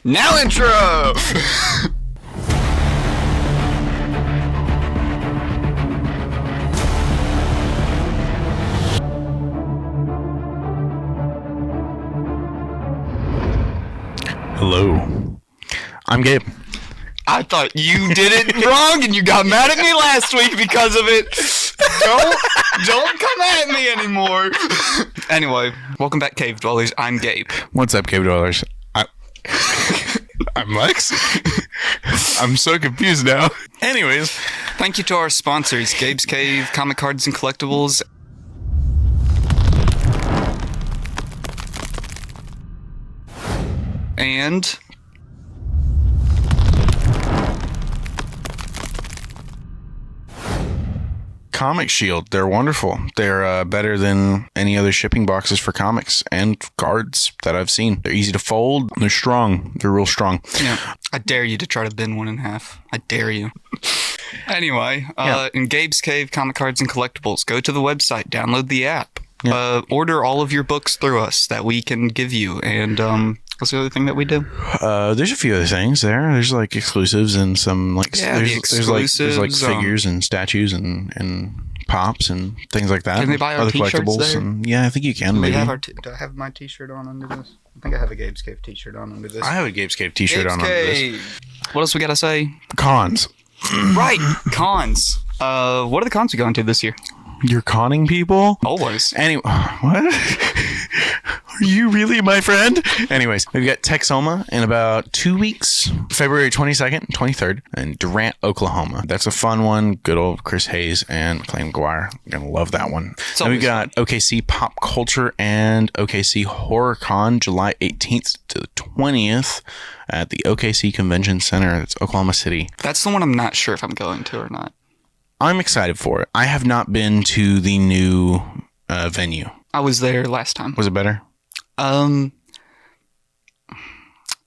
Now intro! Hello. I'm Gabe. I thought you did it wrong and you got mad at me last week because of it. Don't come at me anymore. Anyway, welcome back, Cave Dwellers. I'm Gabe. What's up, Cave Dwellers? I'm Lex. I'm so confused now. Anyways. Thank you to our sponsors, Gabe's Cave, Comic Cards and Collectibles. And Comic Shield. They're wonderful. They're better than any other shipping boxes for comics and cards that I've seen. They're easy to fold. They're strong. They're real strong. Yeah. I dare you to try to bend one in half. I dare you. Anyway, in Gabe's Cave, Comic Cards and Collectibles, go to the website, download the app, order all of your books through us that we can give you, and what's the other thing that we do? There's a few other things there. There's like exclusives and some like there's like figures and statues and pops and things like that. Can they buy our t-shirts there? And, yeah, I think you can. Maybe. Do I have my t-shirt on under this? I think I have a Gabe's Cave t-shirt on under this. I have a Gabe's Cave t-shirt on under this. What else we gotta say? Cons. Right, cons. What are the cons we going to this year? You're conning people? Always. Anyway, what? Are you really my friend? Anyways, we've got Texoma in about 2 weeks, February 22nd, 23rd, in Durant, Oklahoma. That's a fun one. Good old Chris Hayes and Clay McGuire. You're going to love that one. And we've got OKC Pop Culture and OKC Horror Con, July 18th to the 20th at the OKC Convention Center. That's Oklahoma City. That's the one I'm not sure if I'm going to or not. I'm excited for it. I have not been to the new venue. I was there last time. Was it better? I mean,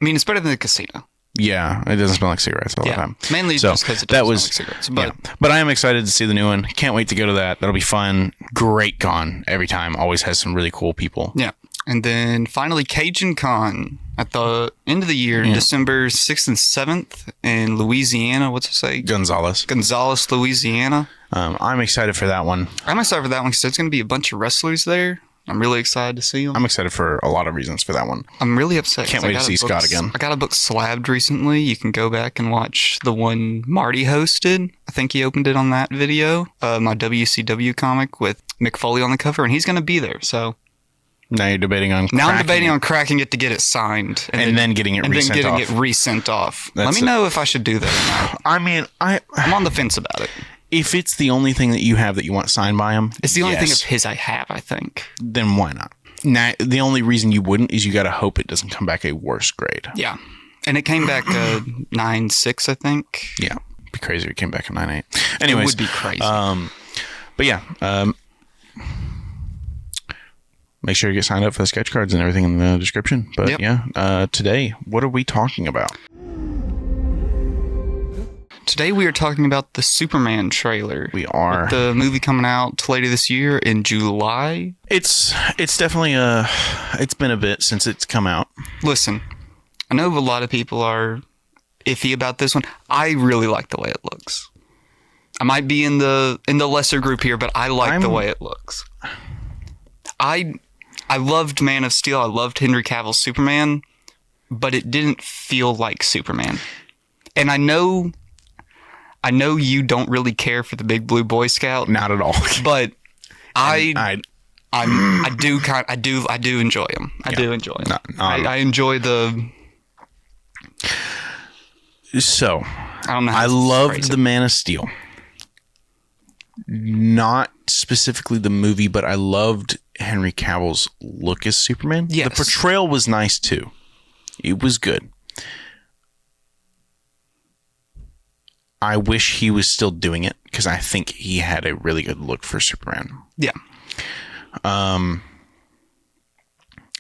it's better than the casino. Yeah, it doesn't smell like cigarettes all the time. Mainly just because it doesn't smell like cigarettes. But I am excited to see the new one. Can't wait to go to that. That'll be fun. Great con every time. Always has some really cool people. Yeah. And then finally, Cajun Con at the end of the year, December 6th and 7th in Louisiana. What's it say? Gonzales, Louisiana. I'm excited for that one. I'm excited for that one because there's going to be a bunch of wrestlers there. I'm really excited to see them. I'm excited for a lot of reasons for that one. I'm really upset. Can't wait to see Scott again. I got a book slabbed recently. You can go back and watch the one Marty hosted. I think he opened it on that video. My WCW comic with Mick Foley on the cover, and he's going to be there. So now you're debating on cracking I'm debating on cracking it to get it signed. And then getting it resent off. Let me know if I should do that or not. I mean, I'm on the fence about it. If it's the only thing that you have that you want signed by him, it's the only thing of his I have, I think. Then why not? Now, the only reason you wouldn't is you got to hope it doesn't come back a worse grade. Yeah. And it came back 9.6, I think. Yeah. It'd be crazy if it came back a 9.8. Anyways. It would be crazy. But yeah. Make sure you get signed up for the sketch cards and everything in the description. But today, what are we talking about? Today we are talking about the Superman trailer. We are. With the movie coming out later this year in July. It's definitely it's been a bit since it's come out. Listen, I know a lot of people are iffy about this one. I really like the way it looks. I might be in the lesser group here, but I like the way it looks. I loved Man of Steel. I loved Henry Cavill's Superman, but it didn't feel like Superman. And I know you don't really care for the Big Blue Boy Scout. Not at all. But I do enjoy him. I do enjoy him. I enjoy the. So I don't know. I loved the Man of Steel. Not specifically the movie, but I loved Henry Cavill's look as Superman. Yes. The portrayal was nice too. It was good. I wish he was still doing it because I think he had a really good look for Superman. Yeah.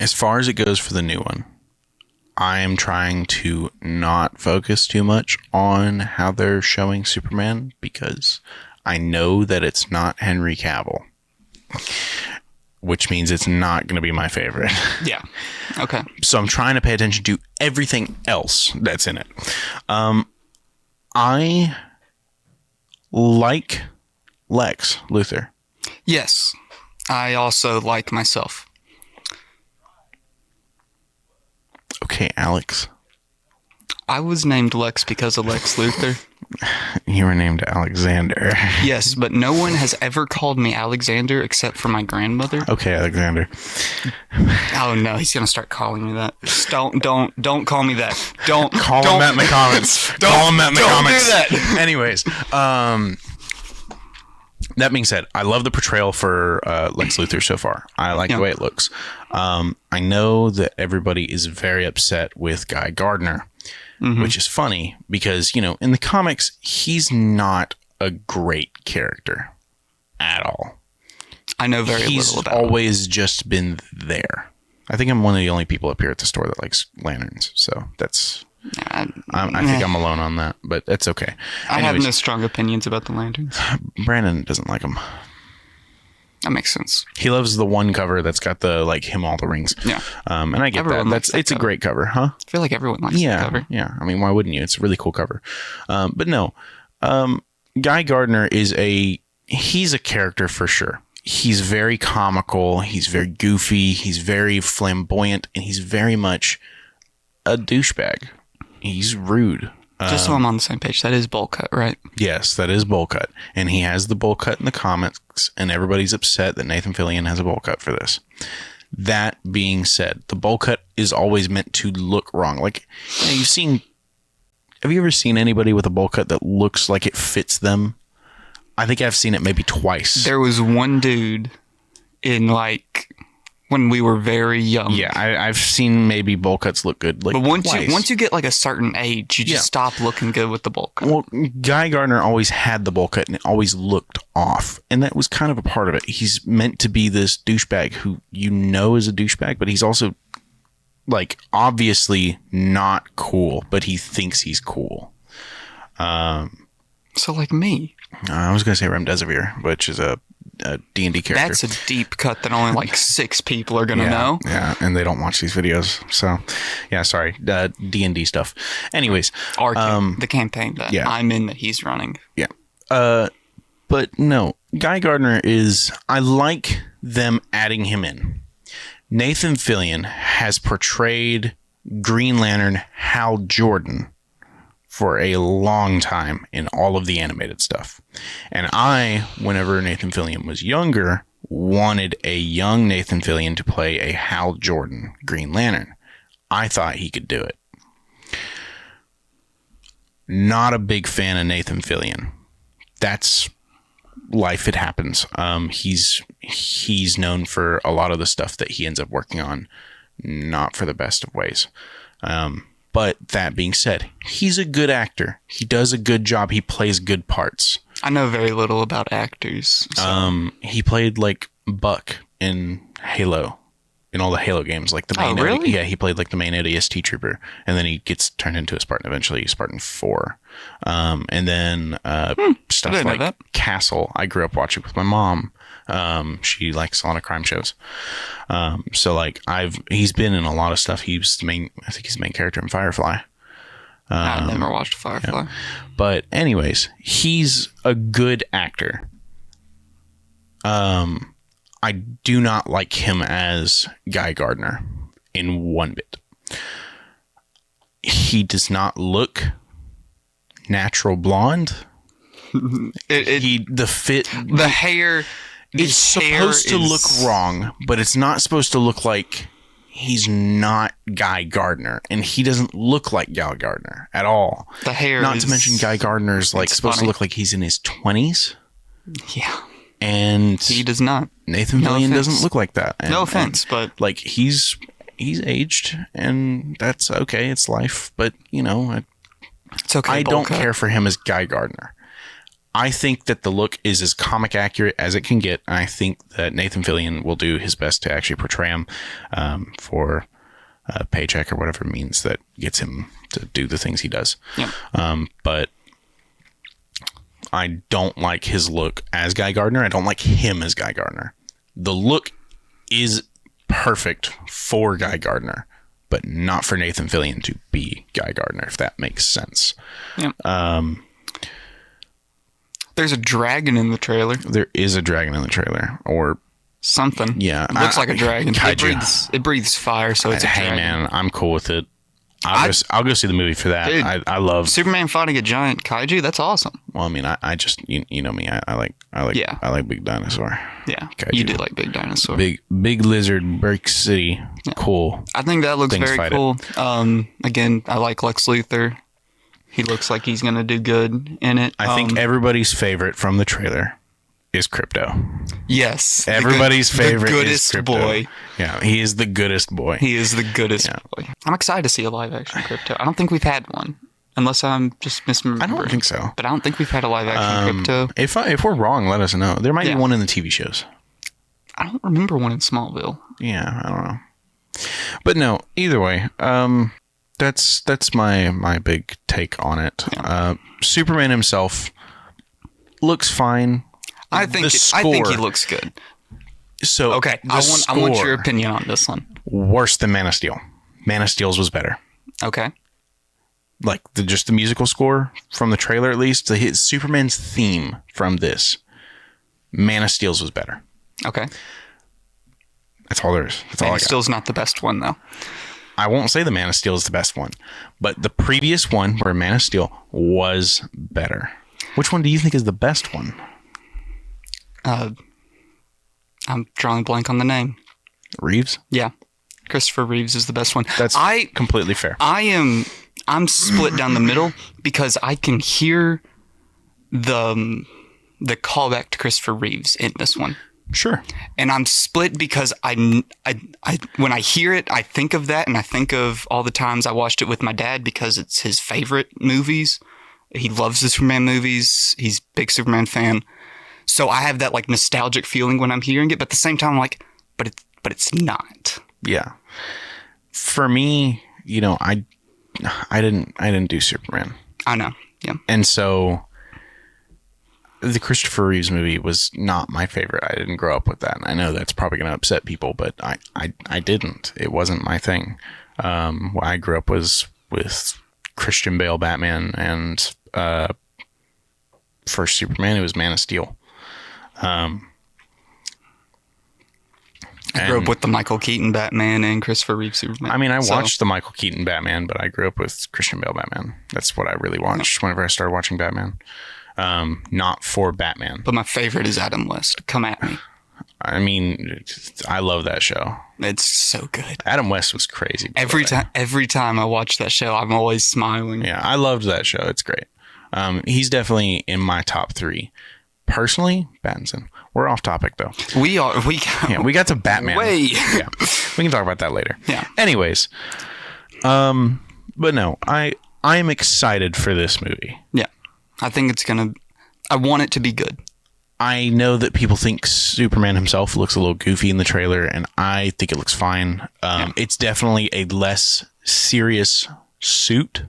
As far as it goes for the new one, I am trying to not focus too much on how they're showing Superman because I know that it's not Henry Cavill. which means it's not going to be my favorite. Yeah. Okay. So I'm trying to pay attention to everything else that's in it. I like Lex Luthor. Yes. I also like myself. Okay, Alex. I was named Lex because of Lex Luthor. You were named Alexander. Yes, but no one has ever called me Alexander except for my grandmother. Okay, Alexander. Oh no, he's gonna start calling me that. Just don't call me that. Don't Call him that in the comments. Call him that in the comments. Don't do that. Anyways, that being said, I love the portrayal for Lex Luthor so far. I like the way it looks. I know that everybody is very upset with Guy Gardner, which is funny because, you know, in the comics, he's not a great character at all. I know very little about him. He's always just been there. I think I'm one of the only people up here at the store that likes lanterns. So that's... I think I'm alone on that, but that's okay. I have no strong opinions about the lanterns. Brandon doesn't like them. That makes sense. He loves the one cover that's got the like him all the rings. Yeah. And I get Everyone that. It's a great cover, huh? I feel like everyone likes the cover. Yeah. I mean, why wouldn't you? It's a really cool cover. But no, Guy Gardner he's a character for sure. He's very comical. He's very goofy. He's very flamboyant, and he's very much a douchebag. He's rude. Just so I'm on the same page, that is bowl cut, right? Yes, that is bowl cut. And he has the bowl cut in the comics, and everybody's upset that Nathan Fillion has a bowl cut for this. That being said, the bowl cut is always meant to look wrong. Like, you know, have you ever seen anybody with a bowl cut that looks like it fits them? I think I've seen it maybe twice. There was one dude in like when we were very young. Yeah, I've seen maybe bowl cuts look good. Like, but once twice. you get like a certain age, you just stop looking good with the bowl cut. Well, Guy Gardner always had the bowl cut, and it always looked off, and that was kind of a part of it. He's meant to be this douchebag who you know is a douchebag, but he's also like obviously not cool, but he thinks he's cool. So like me. I was going to say Remdesivir, which is a D&D character. That's a deep cut that only like 6 people are going to know. Yeah, and they don't watch these videos. So, yeah, sorry. D&D stuff. Anyways. The campaign that I'm in that he's running. Yeah. But no, Guy Gardner I like them adding him in. Nathan Fillion has portrayed Green Lantern Hal Jordan for a long time in all of the animated stuff. And whenever Nathan Fillion was younger, wanted a young Nathan Fillion to play a Hal Jordan Green Lantern. I thought he could do it. Not a big fan of Nathan Fillion. That's life. It happens. He's known for a lot of the stuff that he ends up working on, not for the best of ways. But that being said, he's a good actor. He does a good job. He plays good parts. I know very little about actors. So. He played like Buck in Halo, in all the Halo games, like the main. Oh, really? Yeah, he played like the main ODST trooper, and then he gets turned into a Spartan eventually, Spartan 4. And then stuff like Castle. I grew up watching with my mom. She likes a lot of crime shows. So like he's been in a lot of stuff. I think he's the main character in Firefly. I've never watched Firefly. Yeah. But anyways, he's a good actor. I do not like him as Guy Gardner in one bit. He does not look natural blonde. The hair. It's supposed to look wrong, but it's not supposed to look like he's not Guy Gardner, and he doesn't look like Guy Gardner at all. The hair, not to mention Guy Gardner's like supposed to look like he's in his 20s. Yeah, and he does not. Nathan Fillion doesn't look like that. No offense, but like he's aged, and that's okay. It's life, but you know, it's okay. I don't care for him as Guy Gardner. I think that the look is as comic accurate as it can get. And I think that Nathan Fillion will do his best to actually portray him for a paycheck or whatever means that gets him to do the things he does. Yeah. But I don't like his look as Guy Gardner. I don't like him as Guy Gardner. The look is perfect for Guy Gardner, but not for Nathan Fillion to be Guy Gardner, if that makes sense. Yeah. There's a dragon in the trailer. There is a dragon in the trailer, or something. Yeah, it looks like a dragon. Kaiju. It breathes fire, so it's a dragon. Hey man, I'm cool with it. I'll go see the movie for that. Dude, I love Superman fighting a giant kaiju. That's awesome. Well, I mean, I just you know me. I like big dinosaur. Yeah, Kaiju. you do like big dinosaur. Big lizard, Break City. Yeah. Cool. I think that looks very cool. Again, I like Lex Luthor. He looks like he's gonna do good in it. I think everybody's favorite from the trailer is Crypto. Yes. Everybody's favorite the goodest is Crypto. Boy. Yeah, he is the goodest boy. He is the goodest boy. I'm excited to see a live action Crypto. I don't think we've had one. Unless I'm just misremembering. I don't think so. But I don't think we've had a live action Crypto. If we're wrong, let us know. There might be one in the TV shows. I don't remember one in Smallville. Yeah, I don't know. But no, either way, that's my big take on it. Yeah. Superman himself looks fine. I think he looks good. So okay, I want your opinion on this one. Worse than Man of Steel. Man of Steel's was better. Okay. Like just the musical score from the trailer, at least his Superman's theme from this. Man of Steel's was better. Okay. That's all there is. That's all I got. Man of Steel's not the best one though. I won't say the Man of Steel is the best one, but the previous one, where Man of Steel was better. Which one do you think is the best one? I'm drawing a blank on the name. Reeves? Yeah. Christopher Reeves is the best one. That's completely fair. I'm split down the middle because I can hear the callback to Christopher Reeves in this one. Sure. And I'm split because I when I hear it, I think of that, and I think of all the times I watched it with my dad because it's his favorite movies. He loves the Superman movies. He's a big Superman fan. So I have that like nostalgic feeling when I'm hearing it, but at the same time I'm like, but it's not. Yeah. For me, you know, I didn't do Superman. I know. Yeah. And so the Christopher Reeves movie was not my favorite. I didn't grow up with that. And I know that's probably going to upset people, but I didn't. It wasn't my thing. What I grew up was with Christian Bale Batman, and first Superman, it was Man of Steel. I grew up with the Michael Keaton Batman and Christopher Reeve Superman. I mean, I watched the Michael Keaton Batman, but I grew up with Christian Bale Batman. That's what I really watched whenever I started watching Batman. Not for Batman. But my favorite is Adam West. Come at me. I mean, I love that show. It's so good. Adam West was crazy. Every time I watch that show, I'm always smiling. Yeah, I loved that show. It's great. He's definitely in my top 3. Personally, Pattinson. We're off topic though. We got to Batman. Yeah, we can talk about that later. Yeah. Anyways, but no, I am excited for this movie. Yeah, I think I want it to be good. I know that people think Superman himself looks a little goofy in the trailer, and I think it looks fine. It's definitely a less serious suit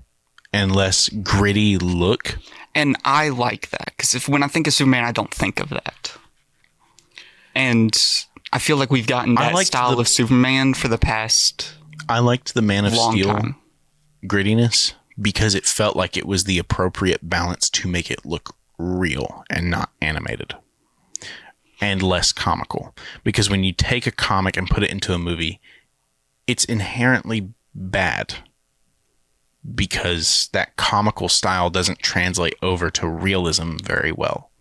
and less gritty look. And I like that, because when I think of Superman, I don't think of that. And I feel like we've gotten that style of Superman for the past I liked the Man of Steel time. Grittiness because it felt like it was the appropriate balance to make it look real and not animated. And less comical. Because when you take a comic and put it into a movie, it's inherently bad. Because that comical style doesn't translate over to realism very well.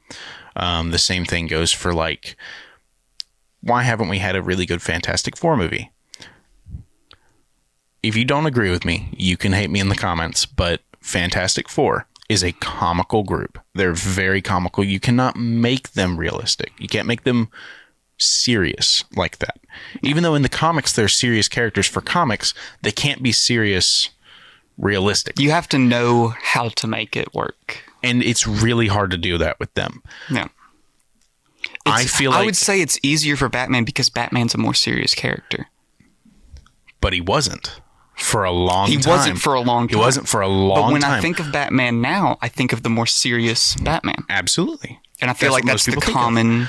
The same thing goes for like, why haven't we had a really good Fantastic Four movie? If you don't agree with me, you can hate me in the comments, but Fantastic Four is a comical group. They're very comical. You cannot make them realistic. You can't make them serious like that. Even though in the comics they're serious characters for comics, they can't be serious realistic. You have to know how to make it work. And it's really hard to do that with them. Yeah. I would say it's easier for Batman because Batman's a more serious character. But he wasn't for a long time. He wasn't for a long time. He wasn't for a long time. But when I think of Batman now, I think of the more serious Batman. Absolutely. And I feel like that's the most people think common, of.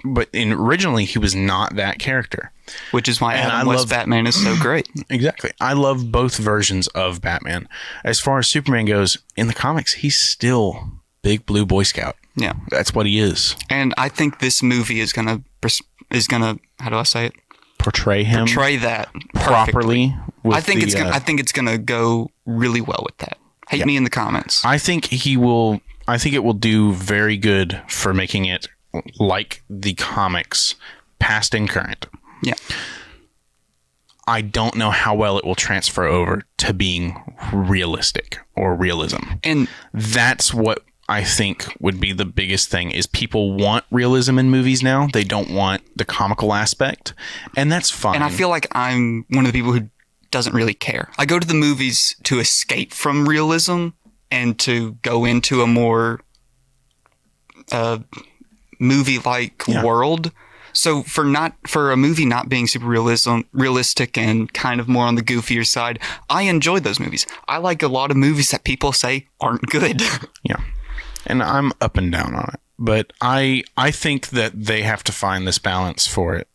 But originally he was not that character. which is why Adam West Batman is so great. Exactly. I love both versions of Batman. As far as Superman goes, in the comics, he's still big blue Boy Scout. Yeah. That's what he is. And I think this movie is gonna how do I say it? Portray that properly. I think it's gonna go really well with that. Hate me in the comments. I think it will do very good for making it like the comics, past and current. Yeah. I don't know how well it will transfer over to being realistic or realism. And that's what I think would be the biggest thing is people want realism in movies now. They don't want the comical aspect, and that's fine. And I feel like I'm one of the people who doesn't really care. I go to the movies to escape from realism and to go into a more movie-like world. So for a movie not being super realistic and kind of more on the goofier side, I enjoyed those movies. I like a lot of movies that people say aren't good. Yeah. And I'm up and down on it. But I think that they have to find this balance for it.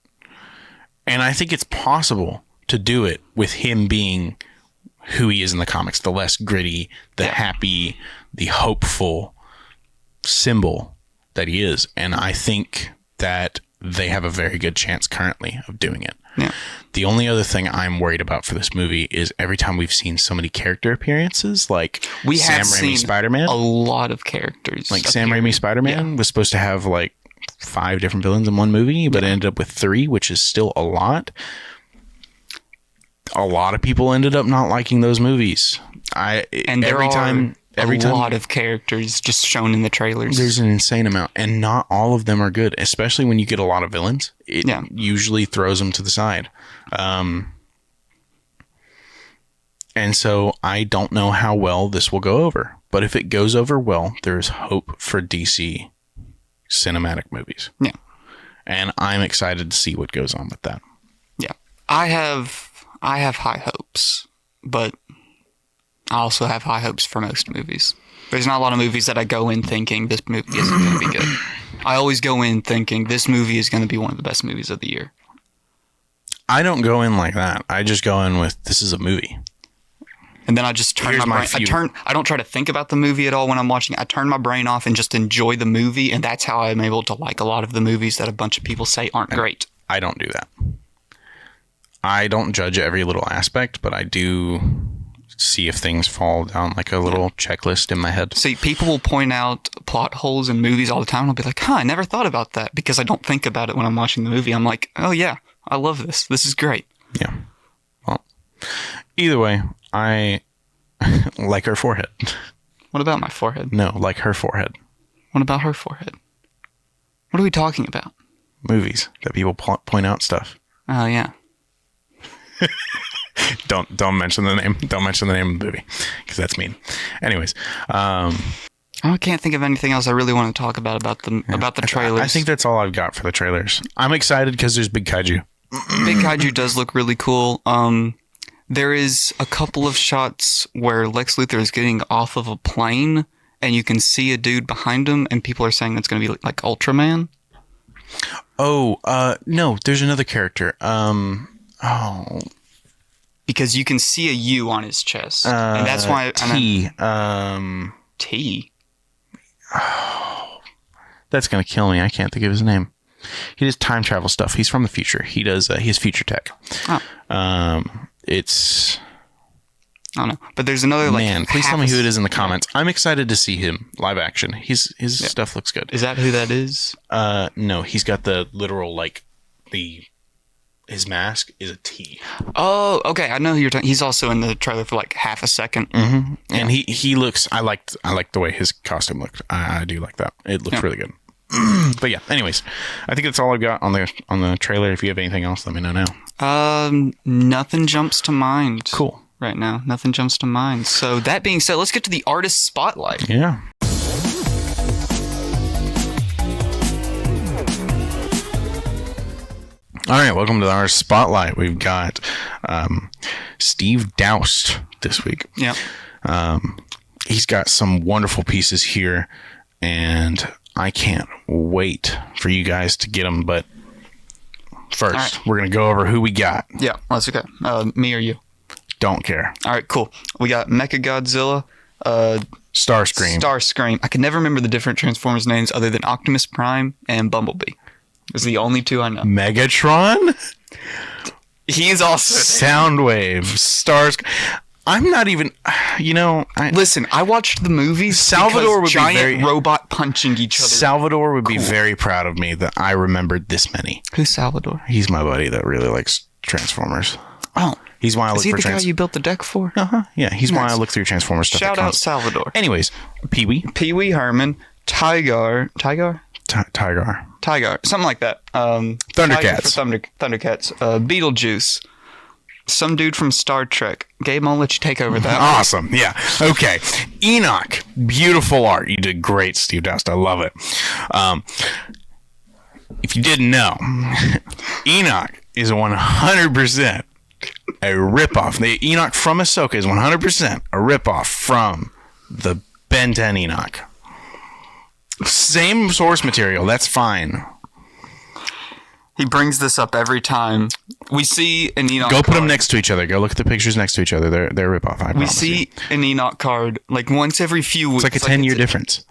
And I think it's possible to do it with him being who he is in the comics, the less gritty, the happy, the hopeful symbol that he is. And I think that they have a very good chance currently of doing it. Yeah. The only other thing I'm worried about for this movie is every time we've seen so many character appearances, like Sam Raimi Spider-Man. A lot of characters. Like Sam Raimi Spider-Man was supposed to have like 5 different villains in one movie, but it ended up with 3, which is still a lot. A lot of people ended up not liking those movies. Every time a lot of characters just shown in the trailers. There's an insane amount, and not all of them are good, especially when you get a lot of villains. It usually throws them to the side. And so I don't know how well this will go over, but if it goes over well, there's hope for DC cinematic movies. Yeah. And I'm excited to see what goes on with that. Yeah. I have high hopes, but I also have high hopes for most movies. There's not a lot of movies that I go in thinking this movie isn't going to be good. I always go in thinking this movie is going to be one of the best movies of the year. I don't go in like that. I just go in with, this is a movie. And then I just turn my brain. I don't try to think about the movie at all when I'm watching it. I turn my brain off and just enjoy the movie. And that's how I'm able to like a lot of the movies that a bunch of people say aren't great. I don't do that. I don't judge every little aspect, but I do see if things fall down like a little checklist in my head. See, people will point out plot holes in movies all the time. And I'll be like, I never thought about that because I don't think about it when I'm watching the movie. I'm like, oh yeah, I love this. This is great. Yeah. Well, either way, I like her forehead. What about my forehead? No, like her forehead. What about her forehead? What are we talking about? Movies that people point out stuff. Oh yeah. Don't mention the name. Don't mention the name of the movie because that's mean. Anyways, I can't think of anything else I really want to talk about the trailers. I think that's all I've got for the trailers. I'm excited because there's big kaiju. Big kaiju does look really cool. There is a couple of shots where Lex Luthor is getting off of a plane, and you can see a dude behind him, and people are saying that's going to be like Ultraman. Oh, no, there's another character. Because you can see a U on his chest, and that's why T. T. Oh, that's gonna kill me. I can't think of his name. He does time travel stuff. He's from the future. He does. He has future tech. Oh. It's. I don't know, but there's another like. Man, please tell me who it is in the comments. I'm excited to see him live action. His stuff looks good. Is that who that is? No, he's got the literal his mask is a T. Oh, okay. I know who you're talking. He's also in the trailer for like half a second. Mm-hmm. And he looks. I liked the way his costume looked. I do like that. It looks really good. But yeah. Anyways, I think that's all I've got on the trailer. If you have anything else, let me know now. Nothing jumps to mind. Cool. Right now, nothing jumps to mind. So that being said, let's get to the artist spotlight. Yeah. All right, welcome to our spotlight. We've got Steve Doust this week. Yeah. He's got some wonderful pieces here, and I can't wait for you guys to get them. But first, right. We're going to go over who we got. Yeah, let's go. Me or you? Don't care. All right, cool. We got Mechagodzilla, Starscream. I can never remember the different Transformers names other than Optimus Prime and Bumblebee. Those are the only two I know. Megatron? He's also Soundwave. I'm not even, listen, I watched the movies. Salvador would be giant robot punching each other. Salvador would be very proud of me that I remembered this many. Who's Salvador? He's my buddy that really likes Transformers. Oh. He's why I look Is he for the guy you built the deck for? Uh-huh. Yeah, he's why I look through Transformers stuff. Shout out Salvador. Anyways, Pee-wee. Pee-wee Herman, Tygar, something like that. Thundercats. Thundercats. Beetlejuice. Some dude from Star Trek. Gabe, I'll let you take over that. Awesome. Yeah. Okay. Enoch. Beautiful art. You did great, Steve Dust. I love it. If you didn't know, Enoch is 100% a ripoff. The Enoch from Ahsoka is 100% a ripoff from the Ben 10 Enoch. Same source material. That's fine. He brings this up every time. We see an Enoch Go put them next to each other. Go look at the pictures next to each other. They're a ripoff. We see an Enoch card like once every few weeks. It's like a 10-year difference.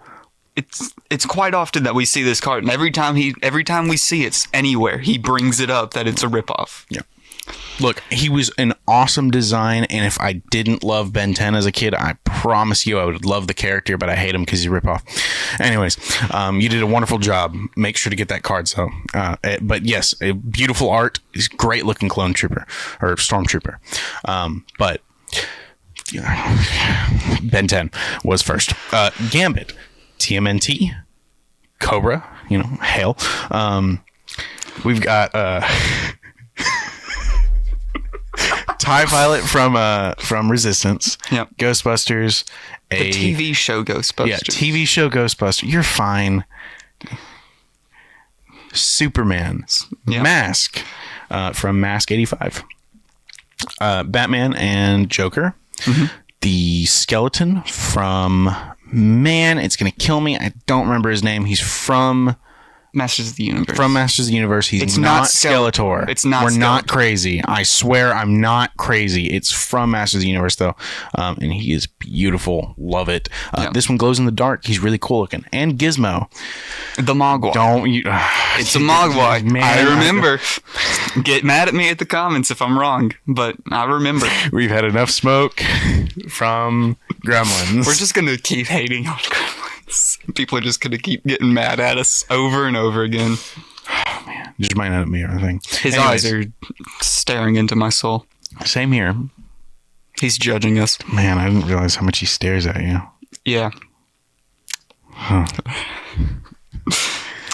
It's quite often that we see this card, and every time we see it anywhere, he brings it up that it's a ripoff. Yeah. Look, he was an awesome design, and if I didn't love Ben 10 as a kid, I promise you I would love the character, but I hate him because he's a ripoff. Anyways, you did a wonderful job. Make sure to get that card. So, but yes, a beautiful art. He's a great looking clone trooper or stormtrooper. But Ben 10 was first. Gambit, TMNT, Cobra, hail. We've got TIE Pilot from Resistance. Yep. Ghostbusters. The TV show Ghostbusters. Yeah, TV show Ghostbusters. You're fine. Superman. Yep. Mask from Mask 85. Batman and Joker. Mm-hmm. The Skeleton from... Man, it's going to kill me. I don't remember his name. He's from... Masters of the Universe. From Masters of the Universe. He's not Skeletor. It's not We're Skeletor. not crazy. I swear I'm not crazy. It's from Masters of the Universe, though. And he is beautiful. Love it. This one glows in the dark. He's really cool looking. And Gizmo. The Mogwai. It's a Mogwai. Man, I remember. Get mad at me at the comments if I'm wrong, but I remember. We've had enough smoke from Gremlins. We're just going to keep hating on Gremlins. People are just going to keep getting mad at us over and over again. Oh, man. Just might not at me or anything. His eyes are staring into my soul. Same here. He's judging us. Man, I didn't realize how much he stares at you. Yeah. Huh.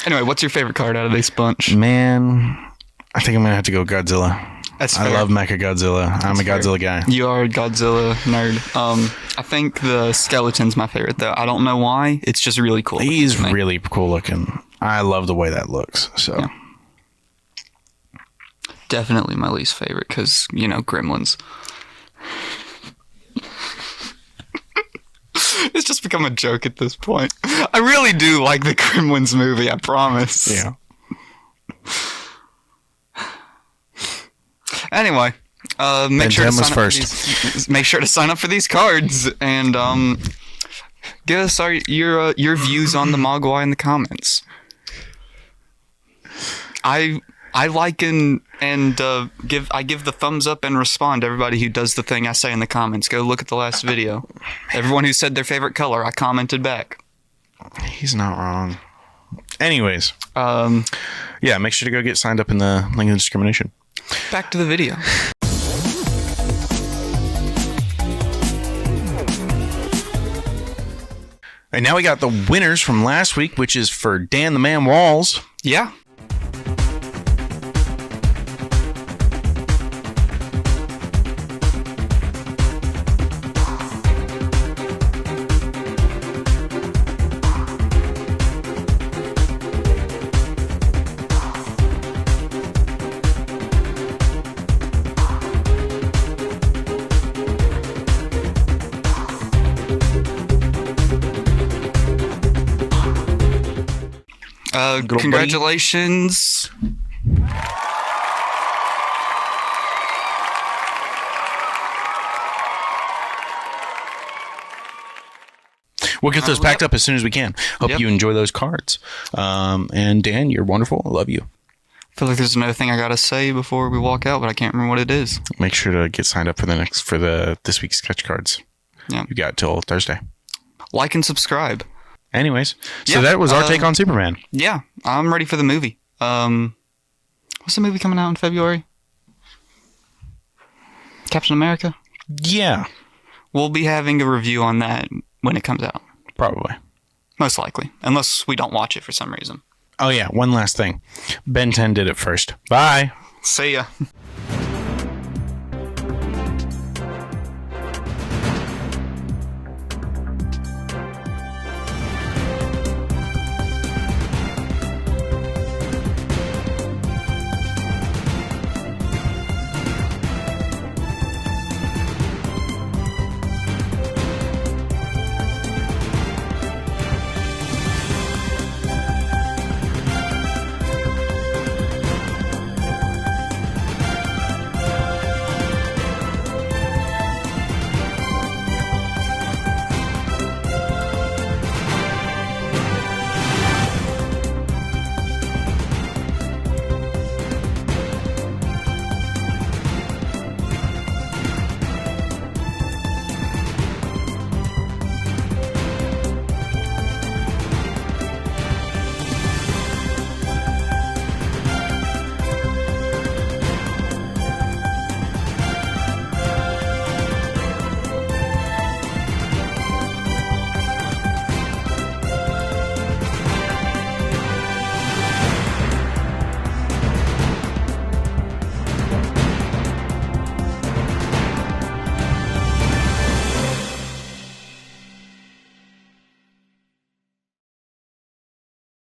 Anyway, what's your favorite card out of this bunch? Man, I think I'm going to have to go Godzilla. That's fair. I love Mechagodzilla. I'm a Godzilla guy. You are a Godzilla nerd. I think the Skeleton's my favorite, though. I don't know why. It's just really cool. He's really cool looking. I love the way that looks. So, yeah. Definitely my least favorite because, Gremlins. It's just become a joke at this point. I really do like the Gremlins movie, I promise. Yeah. Anyway, make sure to sign up for these cards and give us your views on the Mogwai in the comments. I like and give the thumbs up and respond to everybody who does the thing I say in the comments. Go look at the last video. Everyone who said their favorite color, I commented back. He's not wrong. Anyways, yeah, make sure to go get signed up in the link in the description. Back to the video. And now we got the winners from last week, which is for Dan the Man Walls. Yeah. buddy. Congratulations. We'll get those packed up as soon as we can. Hope you enjoy those cards. And Dan, you're wonderful. I love you. I feel like there's another thing I gotta say before we walk out, but I can't remember what it is. Make sure to get signed up for this week's sketch cards. Yeah. You got till Thursday. Like and subscribe. Anyways, so that was our take on Superman. Yeah, I'm ready for the movie. What's the movie coming out in February? Captain America? Yeah. We'll be having a review on that when it comes out. Probably. Most likely. Unless we don't watch it for some reason. Oh, yeah. One last thing. Ben 10 did it first. Bye. See ya.